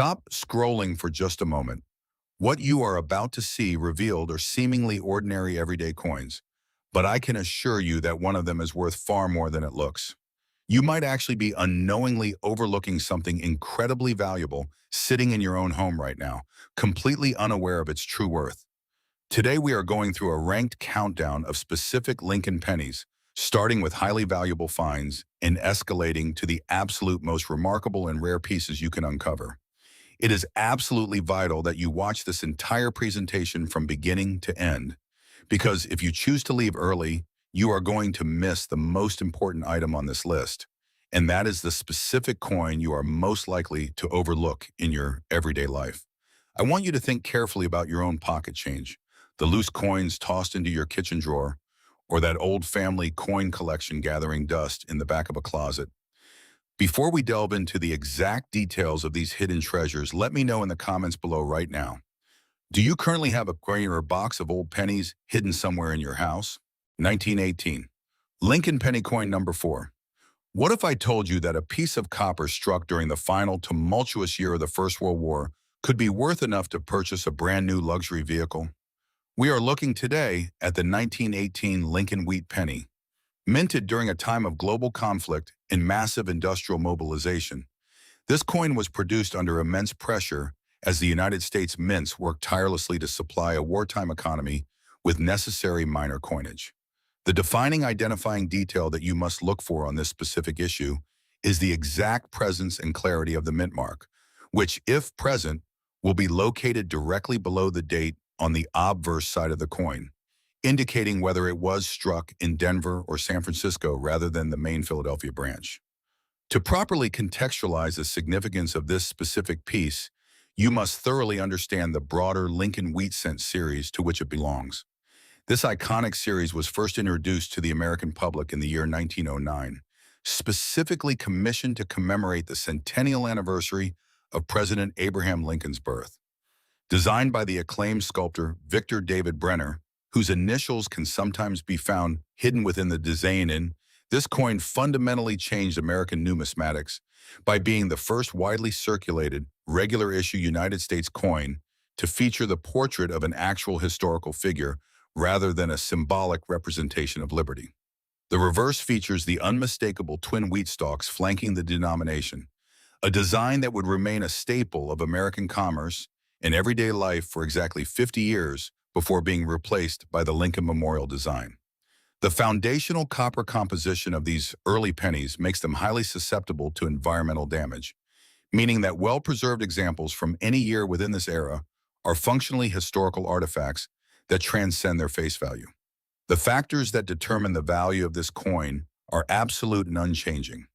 Stop scrolling for just a moment. What you are about to see revealed are seemingly ordinary everyday coins, but I can assure you that one of them is worth far more than it looks. You might actually be unknowingly overlooking something incredibly valuable sitting in your own home right now, completely unaware of its true worth. Today we are going through a ranked countdown of specific Lincoln pennies, starting with highly valuable finds and escalating to the absolute most remarkable and rare pieces you can uncover. It is absolutely vital that you watch this entire presentation from beginning to end, because if you choose to leave early, you are going to miss the most important item on this list, and that is the specific coin you are most likely to overlook in your everyday life. I want you to think carefully about your own pocket change, the loose coins tossed into your kitchen drawer, or that old family coin collection gathering dust in the back of a closet. Before we delve into the exact details of these hidden treasures, let me know in the comments below right now. Do you currently have a coin or box of old pennies hidden somewhere in your house? 1918. Lincoln penny coin number 4. What if I told you that a piece of copper struck during the final tumultuous year of the First World War could be worth enough to purchase a brand new luxury vehicle? We are looking today at the 1918 Lincoln wheat penny. Minted during a time of global conflict and massive industrial mobilization, this coin was produced under immense pressure as the United States mints worked tirelessly to supply a wartime economy with necessary minor coinage. The defining identifying detail that you must look for on this specific issue is the exact presence and clarity of the mint mark, which, if present, will be located directly below the date on the obverse side of the coin, indicating whether it was struck in Denver or San Francisco rather than the main Philadelphia branch. To properly contextualize the significance of this specific piece, you must thoroughly understand the broader Lincoln Wheat Cent series to which it belongs. This iconic series was first introduced to the American public in the year 1909, specifically commissioned to commemorate the centennial anniversary of President Abraham Lincoln's birth. Designed by the acclaimed sculptor Victor David Brenner, whose initials can sometimes be found hidden within the design, this coin fundamentally changed American numismatics by being the first widely circulated, regular-issue United States coin to feature the portrait of an actual historical figure rather than a symbolic representation of liberty. The reverse features the unmistakable twin wheat stalks flanking the denomination, a design that would remain a staple of American commerce and everyday life for exactly 50 years before being replaced by the Lincoln Memorial design. The foundational copper composition of these early pennies makes them highly susceptible to environmental damage, meaning that well-preserved examples from any year within this era are functionally historical artifacts that transcend their face value. The factors that determine the value of this coin are absolute and unchanging.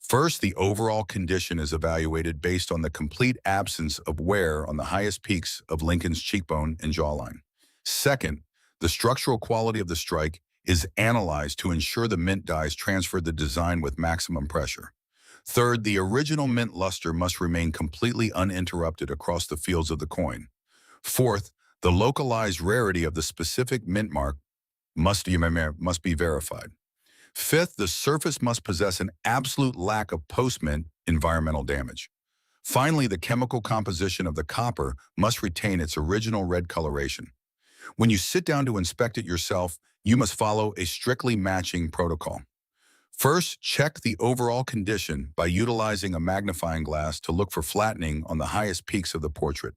First, the overall condition is evaluated based on the complete absence of wear on the highest peaks of Lincoln's cheekbone and jawline. Second, the structural quality of the strike is analyzed to ensure the mint dies transferred the design with maximum pressure. Third, the original mint luster must remain completely uninterrupted across the fields of the coin. Fourth, the localized rarity of the specific mint mark must be verified. Fifth, the surface must possess an absolute lack of post-mint environmental damage. Finally, the chemical composition of the copper must retain its original red coloration. When you sit down to inspect it yourself, you must follow a strictly matching protocol. First, check the overall condition by utilizing a magnifying glass to look for flattening on the highest peaks of the portrait.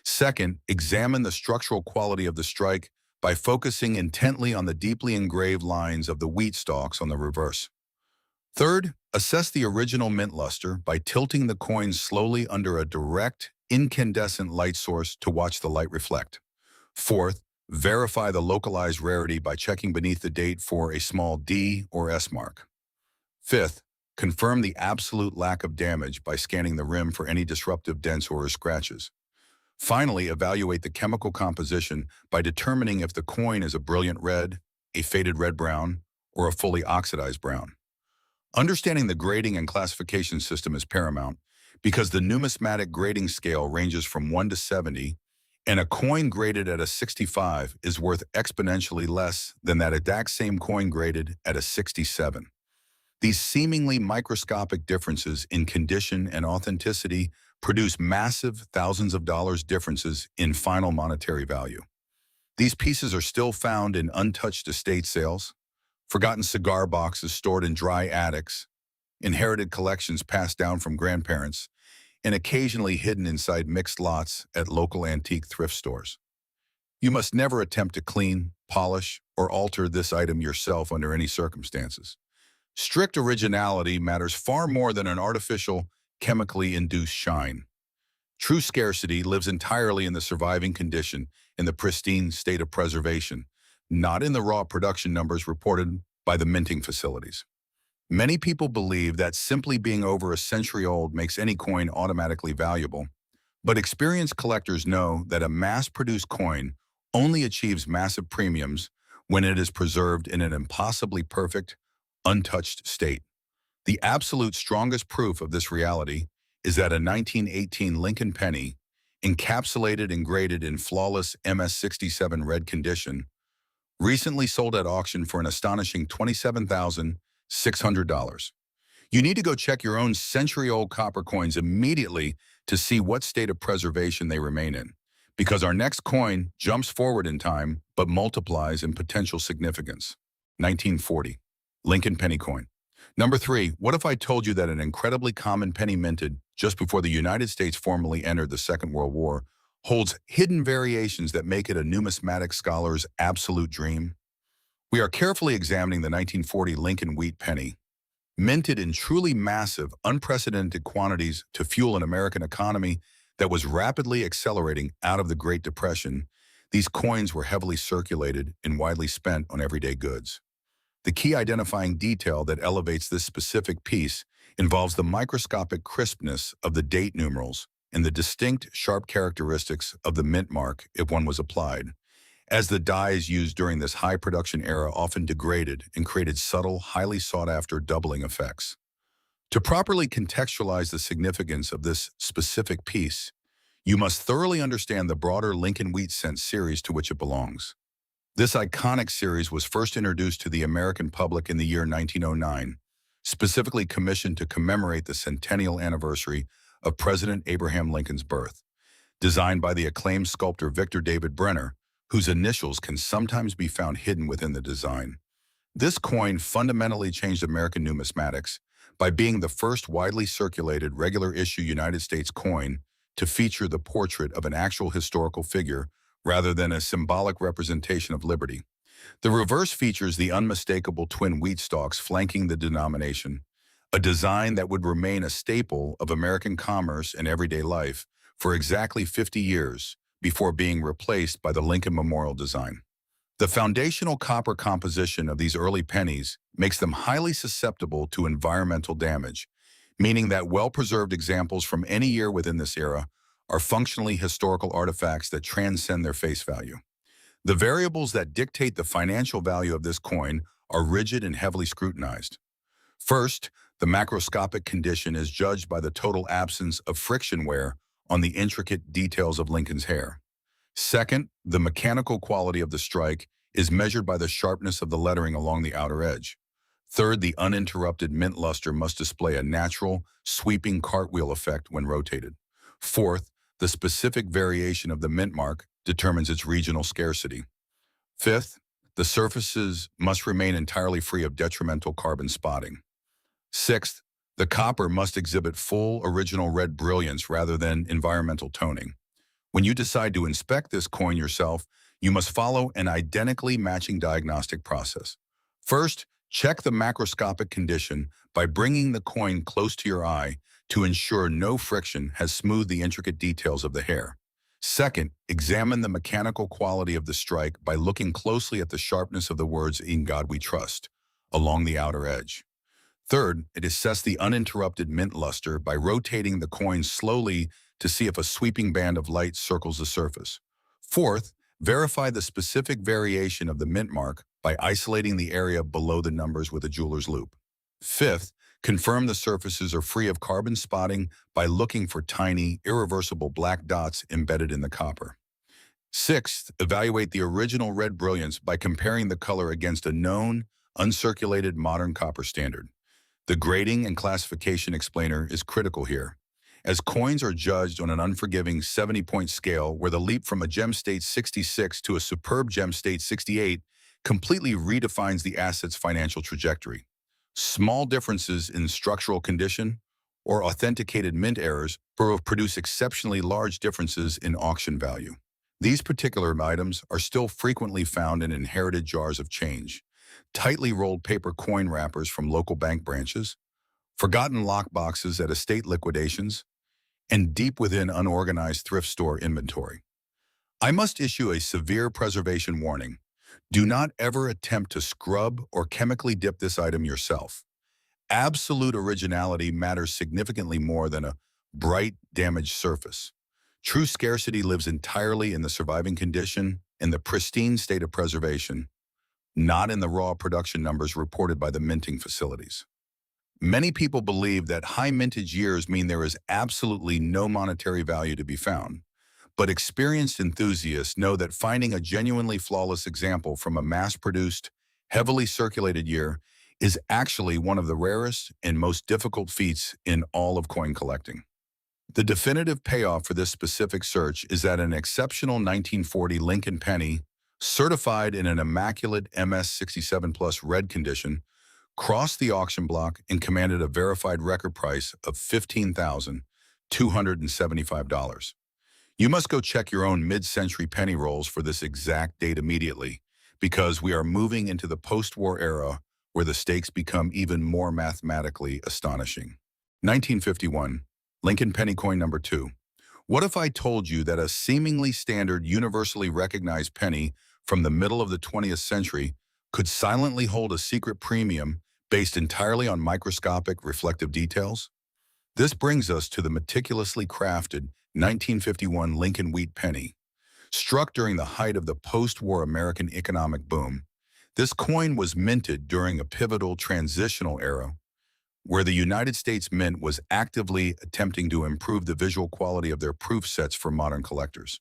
Second, examine the structural quality of the strike by focusing intently on the deeply engraved lines of the wheat stalks on the reverse. Third, assess the original mint luster by tilting the coin slowly under a direct, incandescent light source to watch the light reflect. Fourth, verify the localized rarity by checking beneath the date for a small D or S mark. Fifth, confirm the absolute lack of damage by scanning the rim for any disruptive dents or scratches. Finally, evaluate the chemical composition by determining if the coin is a brilliant red, a faded red-brown, or a fully oxidized brown. Understanding the grading and classification system is paramount because the numismatic grading scale ranges from 1 to 70, and a coin graded at a 65 is worth exponentially less than that exact same coin graded at a 67. These seemingly microscopic differences in condition and authenticity produce massive thousands of dollars differences in final monetary value. These pieces are still found in untouched estate sales, forgotten cigar boxes stored in dry attics, inherited collections passed down from grandparents, and occasionally hidden inside mixed lots at local antique thrift stores. You must never attempt to clean, polish, or alter this item yourself under any circumstances. Strict originality matters far more than an artificial, chemically induced shine. True scarcity lives entirely in the surviving condition, in the pristine state of preservation, not in the raw production numbers reported by the minting facilities. Many people believe that simply being over a century old makes any coin automatically valuable, but experienced collectors know that a mass-produced coin only achieves massive premiums when it is preserved in an impossibly perfect, untouched state. The absolute strongest proof of this reality is that a 1918 Lincoln penny, encapsulated and graded in flawless MS-67 red condition, recently sold at auction for an astonishing $27,600. You need to go check your own century-old copper coins immediately to see what state of preservation they remain in, because our next coin jumps forward in time but multiplies in potential significance. 1940, Lincoln penny coin. Number 3, what if I told you that an incredibly common penny minted just before the United States formally entered the Second World War holds hidden variations that make it a numismatic scholar's absolute dream? We are carefully examining the 1940 Lincoln wheat penny. Minted in truly massive, unprecedented quantities to fuel an American economy that was rapidly accelerating out of the Great Depression, these coins were heavily circulated and widely spent on everyday goods. The key identifying detail that elevates this specific piece involves the microscopic crispness of the date numerals and the distinct, sharp characteristics of the mint mark if one was applied, as the dyes used during this high production era often degraded and created subtle, highly sought-after doubling effects. To properly contextualize the significance of this specific piece, you must thoroughly understand the broader Lincoln Wheat Cent series to which it belongs. This iconic series was first introduced to the American public in the year 1909, specifically commissioned to commemorate the centennial anniversary of President Abraham Lincoln's birth. Designed by the acclaimed sculptor Victor David Brenner, whose initials can sometimes be found hidden within the design. This coin fundamentally changed American numismatics by being the first widely circulated regular-issue United States coin to feature the portrait of an actual historical figure rather than a symbolic representation of liberty. The reverse features the unmistakable twin wheat stalks flanking the denomination, a design that would remain a staple of American commerce and everyday life for exactly 50 years before being replaced by the Lincoln Memorial design. The foundational copper composition of these early pennies makes them highly susceptible to environmental damage, meaning that well-preserved examples from any year within this era are functionally historical artifacts that transcend their face value. The variables that dictate the financial value of this coin are rigid and heavily scrutinized. First, the macroscopic condition is judged by the total absence of friction wear on the intricate details of Lincoln's hair. Second, the mechanical quality of the strike is measured by the sharpness of the lettering along the outer edge. Third, the uninterrupted mint luster must display a natural, sweeping cartwheel effect when rotated. Fourth, the specific variation of the mint mark determines its regional scarcity. Fifth, the surfaces must remain entirely free of detrimental carbon spotting. Sixth, the copper must exhibit full original red brilliance rather than environmental toning. When you decide to inspect this coin yourself, you must follow an identically matching diagnostic process. First, check the macroscopic condition by bringing the coin close to your eye to ensure no friction has smoothed the intricate details of the hair. Second, examine the mechanical quality of the strike by looking closely at the sharpness of the words "In God We Trust" along the outer edge. Third, assess the uninterrupted mint luster by rotating the coin slowly to see if a sweeping band of light circles the surface. Fourth, verify the specific variation of the mint mark by isolating the area below the numbers with a jeweler's loupe. Fifth, confirm the surfaces are free of carbon spotting by looking for tiny, irreversible black dots embedded in the copper. Sixth, evaluate the original red brilliance by comparing the color against a known, uncirculated modern copper standard. The grading and classification explainer is critical here. as coins are judged on an unforgiving 70-point scale where the leap from a gem state 66 to a superb gem state 68 completely redefines the asset's financial trajectory. Small differences in structural condition or authenticated mint errors produce exceptionally large differences in auction value. These particular items are still frequently found in inherited jars of change, tightly rolled paper coin wrappers from local bank branches, forgotten lockboxes at estate liquidations, and deep within unorganized thrift store inventory. I must issue a severe preservation warning. Do not ever attempt to scrub or chemically dip this item yourself. Absolute originality matters significantly more than a bright, damaged surface. True scarcity lives entirely in the surviving condition and the pristine state of preservation, not in the raw production numbers reported by the minting facilities. Many people believe that high mintage years mean there is absolutely no monetary value to be found, but experienced enthusiasts know that finding a genuinely flawless example from a mass-produced, heavily circulated year is actually one of the rarest and most difficult feats in all of coin collecting. The definitive payoff for this specific search is that an exceptional 1940 Lincoln penny, certified in an immaculate MS67 Plus red condition, crossed the auction block and commanded a verified record price of $15,275. You must go check your own mid-century penny rolls for this exact date immediately, because we are moving into the post-war era where the stakes become even more mathematically astonishing. 1951, Lincoln penny coin number 2. What if I told you that a seemingly standard, universally recognized penny from the middle of the 20th century could silently hold a secret premium based entirely on microscopic reflective details? This brings us to the meticulously crafted 1951 Lincoln wheat penny. Struck during the height of the post-war American economic boom, this coin was minted during a pivotal transitional era where the United States Mint was actively attempting to improve the visual quality of their proof sets for modern collectors.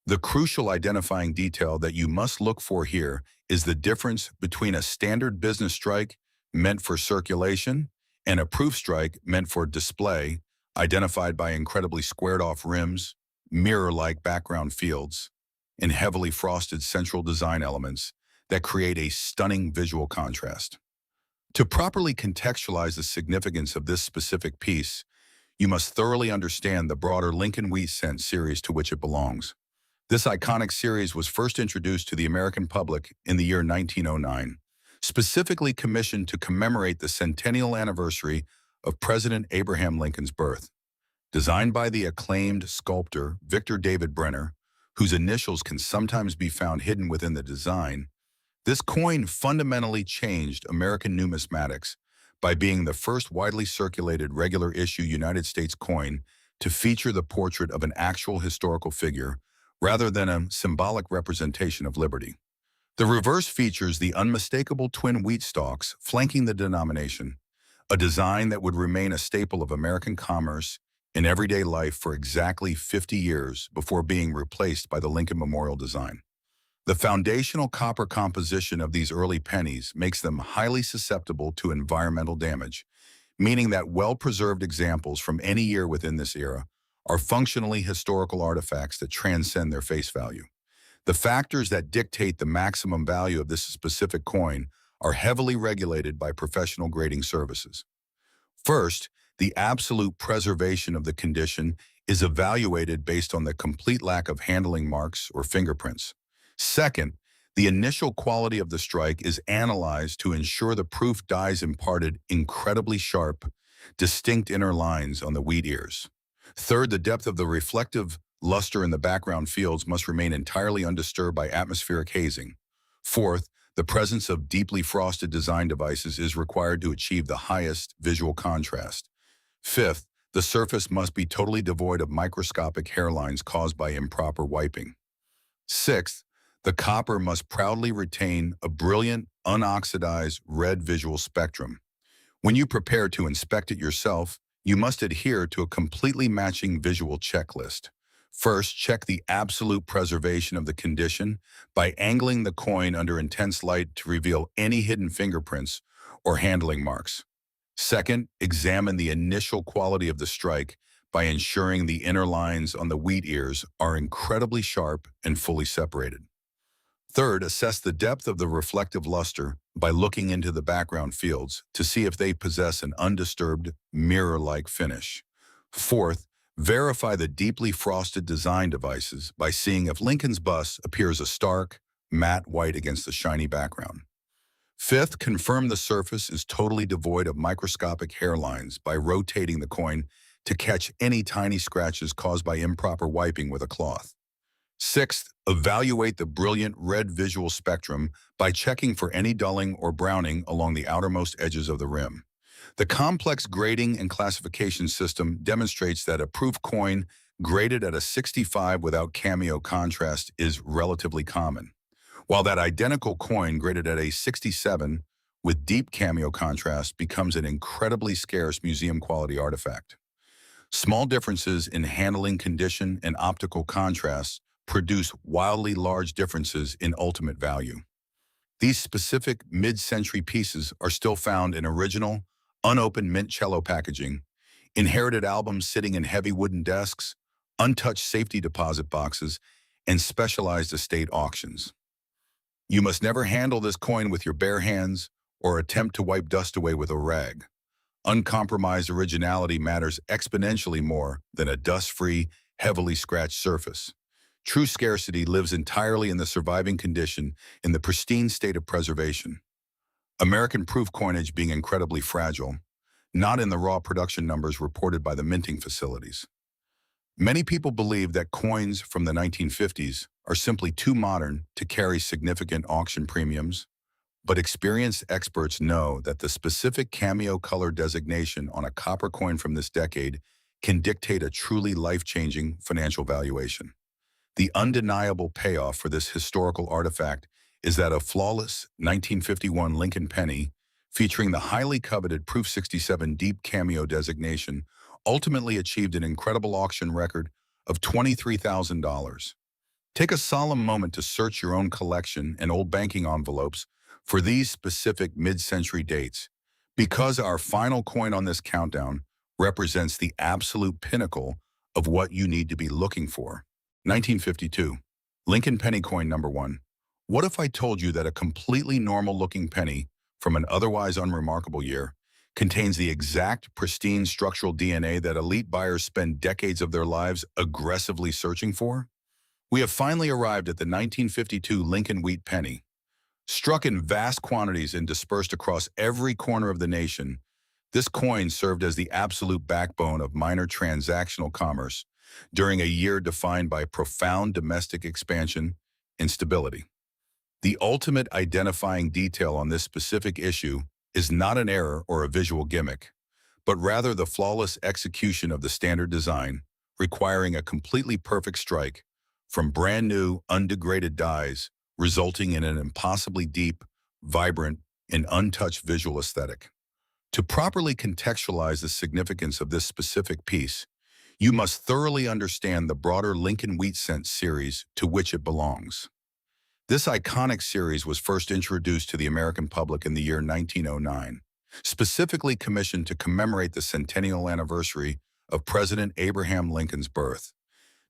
The crucial identifying detail that you must look for here is the difference between a standard business strike meant for circulation and a proof strike meant for display, identified by incredibly squared-off rims, mirror-like background fields, and heavily frosted central design elements that create a stunning visual contrast. To properly contextualize the significance of this specific piece, you must thoroughly understand the broader Lincoln Wheat Cent series to which it belongs. This iconic series was first introduced to the American public in the year 1909, specifically commissioned to commemorate the centennial anniversary of President Abraham Lincoln's birth. Designed by the acclaimed sculptor Victor David Brenner, whose initials can sometimes be found hidden within the design, this coin fundamentally changed American numismatics by being the first widely circulated regular issue United States coin to feature the portrait of an actual historical figure rather than a symbolic representation of liberty. The reverse features the unmistakable twin wheat stalks flanking the denomination, a design that would remain a staple of American commerce in everyday life for exactly 50 years before being replaced by the Lincoln Memorial design. The foundational copper composition of these early pennies makes them highly susceptible to environmental damage, meaning that well-preserved examples from any year within this era are functionally historical artifacts that transcend their face value. The factors that dictate the maximum value of this specific coin are heavily regulated by professional grading services. First, the absolute preservation of the condition is evaluated based on the complete lack of handling marks or fingerprints. Second, the initial quality of the strike is analyzed to ensure the proof dies imparted incredibly sharp, distinct inner lines on the wheat ears. Third, the depth of the reflective luster in the background fields must remain entirely undisturbed by atmospheric hazing. Fourth, the presence of deeply frosted design devices is required to achieve the highest visual contrast. Fifth, the surface must be totally devoid of microscopic hairlines caused by improper wiping. Sixth, the copper must proudly retain a brilliant, unoxidized red visual spectrum. When you prepare to inspect it yourself, you must adhere to a completely matching visual checklist. First, check the absolute preservation of the condition by angling the coin under intense light to reveal any hidden fingerprints or handling marks. Second, examine the initial quality of the strike by ensuring the inner lines on the wheat ears are incredibly sharp and fully separated. Third, assess the depth of the reflective luster by looking into the background fields to see if they possess an undisturbed, mirror-like finish. Fourth, verify the deeply frosted design devices by seeing if Lincoln's bust appears a stark, matte white against the shiny background. Fifth, confirm the surface is totally devoid of microscopic hairlines by rotating the coin to catch any tiny scratches caused by improper wiping with a cloth. Sixth, evaluate the brilliant red visual spectrum by checking for any dulling or browning along the outermost edges of the rim. The complex grading and classification system demonstrates that a proof coin graded at a 65 without cameo contrast is relatively common, while that identical coin graded at a 67 with deep cameo contrast becomes an incredibly scarce museum-quality artifact. Small differences in handling condition and optical contrast produce wildly large differences in ultimate value. These specific mid-century pieces are still found in original, unopened mint cello packaging, inherited albums sitting in heavy wooden desks, untouched safety deposit boxes, and specialized estate auctions. You must never handle this coin with your bare hands or attempt to wipe dust away with a rag. Uncompromised originality matters exponentially more than a dust-free, heavily scratched surface. True scarcity lives entirely in the surviving condition in the pristine state of preservation. American proof coinage being incredibly fragile, not in the raw production numbers reported by the minting facilities. Many people believe that coins from the 1950s are simply too modern to carry significant auction premiums, but experienced experts know that the specific cameo color designation on a copper coin from this decade can dictate a truly life-changing financial valuation. The undeniable payoff for this historical artifact is that a flawless 1951 Lincoln penny featuring the highly coveted Proof 67 deep cameo designation ultimately achieved an incredible auction record of $23,000. Take a solemn moment to search your own collection and old banking envelopes for these specific mid-century dates, because our final coin on this countdown represents the absolute pinnacle of what you need to be looking for. 1952, Lincoln penny coin number 1. What if I told you that a completely normal-looking penny from an otherwise unremarkable year contains the exact pristine structural DNA that elite buyers spend decades of their lives aggressively searching for? We have finally arrived at the 1952 Lincoln wheat penny. Struck in vast quantities and dispersed across every corner of the nation, this coin served as the absolute backbone of minor transactional commerce during a year defined by profound domestic expansion and stability. The ultimate identifying detail on this specific issue is not an error or a visual gimmick, but rather the flawless execution of the standard design, requiring a completely perfect strike from brand new, undegraded dies, resulting in an impossibly deep, vibrant, and untouched visual aesthetic. To properly contextualize the significance of this specific piece, you must thoroughly understand the broader Lincoln Wheat Cent series to which it belongs. This iconic series was first introduced to the American public in the year 1909, specifically commissioned to commemorate the centennial anniversary of President Abraham Lincoln's birth.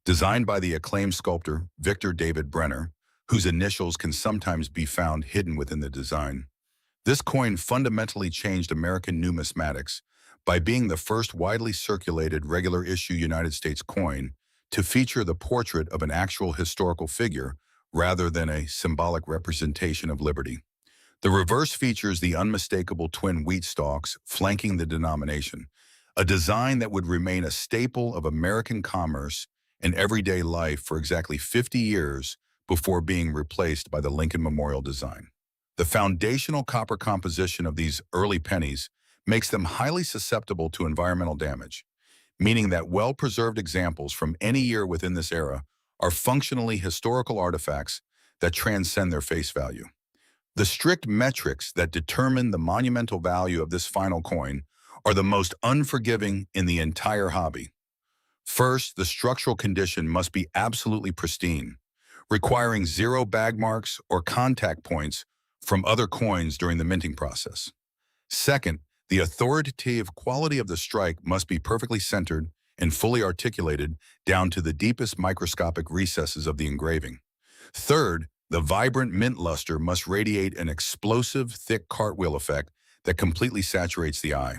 Designed by the acclaimed sculptor Victor David Brenner, whose initials can sometimes be found hidden within the design, this coin fundamentally changed American numismatics by being the first widely circulated regular issue United States coin to feature the portrait of an actual historical figure rather than a symbolic representation of liberty. The reverse features the unmistakable twin wheat stalks flanking the denomination, a design that would remain a staple of American commerce and everyday life for exactly 50 years before being replaced by the Lincoln Memorial design. The foundational copper composition of these early pennies makes them highly susceptible to environmental damage, meaning that well-preserved examples from any year within this era are functionally historical artifacts that transcend their face value. The strict metrics that determine the monumental value of this final coin are the most unforgiving in the entire hobby. First, the structural condition must be absolutely pristine, requiring zero bag marks or contact points from other coins during the minting process. Second, the authoritative quality of the strike must be perfectly centered and fully articulated down to the deepest microscopic recesses of the engraving. Third, the vibrant mint luster must radiate an explosive, thick cartwheel effect that completely saturates the eye.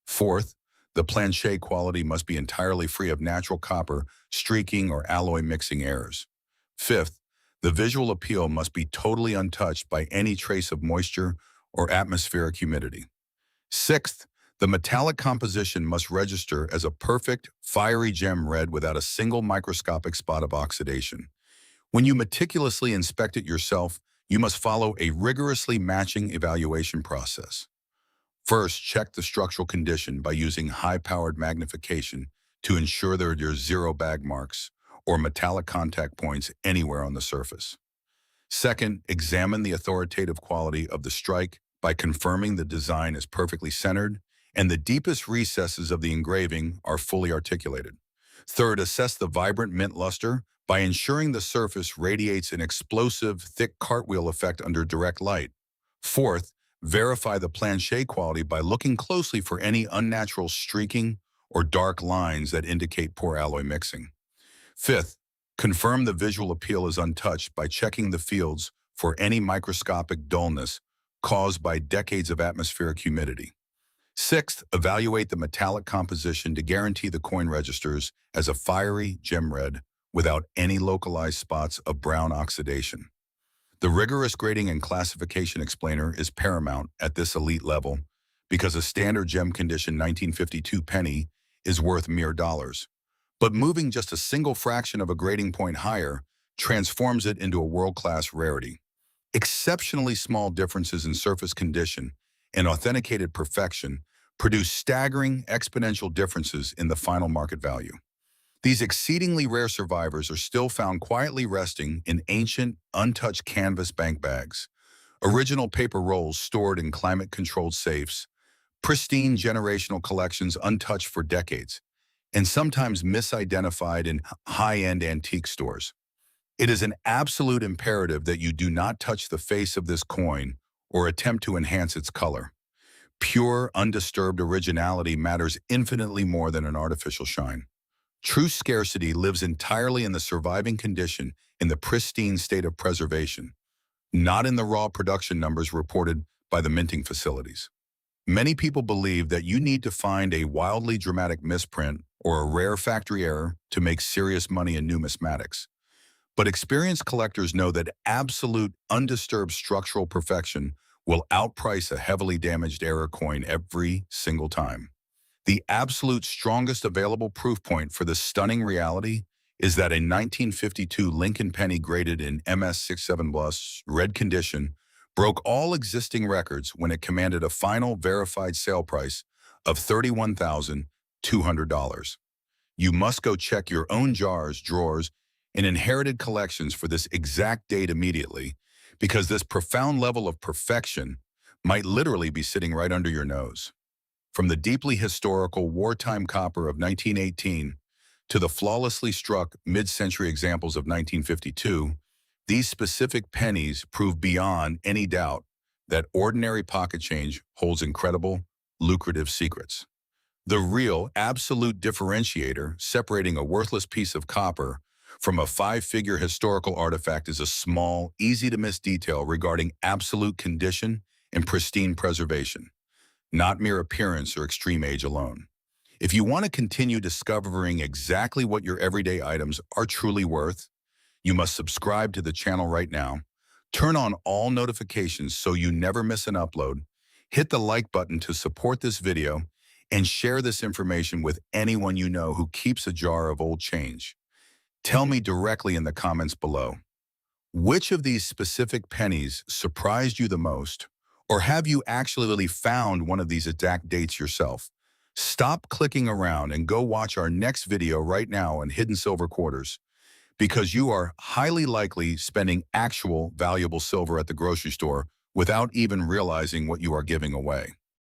Fourth, the plancher quality must be entirely free of natural copper, streaking, or alloy mixing errors. Fifth, the visual appeal must be totally untouched by any trace of moisture or atmospheric humidity. Sixth, the metallic composition must register as a perfect, fiery gem red without a single microscopic spot of oxidation. When you meticulously inspect it yourself, you must follow a rigorously matching evaluation process. First, check the structural condition by using high-powered magnification to ensure there are zero bag marks or metallic contact points anywhere on the surface. Second, examine the authoritative quality of the strike by confirming the design is perfectly centered and the deepest recesses of the engraving are fully articulated. Third, assess the vibrant mint luster by ensuring the surface radiates an explosive, thick cartwheel effect under direct light. Fourth, verify the plancher quality by looking closely for any unnatural streaking or dark lines that indicate poor alloy mixing. Fifth, confirm the visual appeal is untouched by checking the fields for any microscopic dullness caused by decades of atmospheric humidity. Sixth, evaluate the metallic composition to guarantee the coin registers as a fiery gem red without any localized spots of brown oxidation. The rigorous grading and classification explainer is paramount at this elite level because a standard gem condition 1952 penny is worth mere dollars. But moving just a single fraction of a grading point higher transforms it into a world-class rarity. Exceptionally small differences in surface condition and authenticated perfection produce staggering exponential differences in the final market value. These exceedingly rare survivors are still found quietly resting in ancient, untouched canvas bank bags, original paper rolls stored in climate-controlled safes, pristine generational collections untouched for decades, and sometimes misidentified in high-end antique stores. It is an absolute imperative that you do not touch the face of this coin or attempt to enhance its color. Pure, undisturbed originality matters infinitely more than an artificial shine. True scarcity lives entirely in the surviving condition in the pristine state of preservation, not in the raw production numbers reported by the minting facilities. Many people believe that you need to find a wildly dramatic misprint or a rare factory error to make serious money in numismatics. But experienced collectors know that absolute, undisturbed structural perfection will outprice a heavily damaged error coin every single time. The absolute strongest available proof point for this stunning reality is that a 1952 Lincoln penny graded in MS67 Plus red condition broke all existing records when it commanded a final verified sale price of $31,200. You must go check your own jars, drawers, and inherited collections for this exact date immediately, because this profound level of perfection might literally be sitting right under your nose. From the deeply historical wartime copper of 1918 to the flawlessly struck mid-century examples of 1952, these specific pennies prove beyond any doubt that ordinary pocket change holds incredible, lucrative secrets. The real, absolute differentiator separating a worthless piece of copper from a five-figure historical artifact is a small, easy-to-miss detail regarding absolute condition and pristine preservation, not mere appearance or extreme age alone. If you want to continue discovering exactly what your everyday items are truly worth, you must subscribe to the channel right now, turn on all notifications so you never miss an upload, hit the like button to support this video, and share this information with anyone you know who keeps a jar of old change. Tell me directly in the comments below, which of these specific pennies surprised you the most? Or have you actually found one of these exact dates yourself? Stop clicking around and go watch our next video right now on hidden silver quarters, because you are highly likely spending actual valuable silver at the grocery store without even realizing what you are giving away.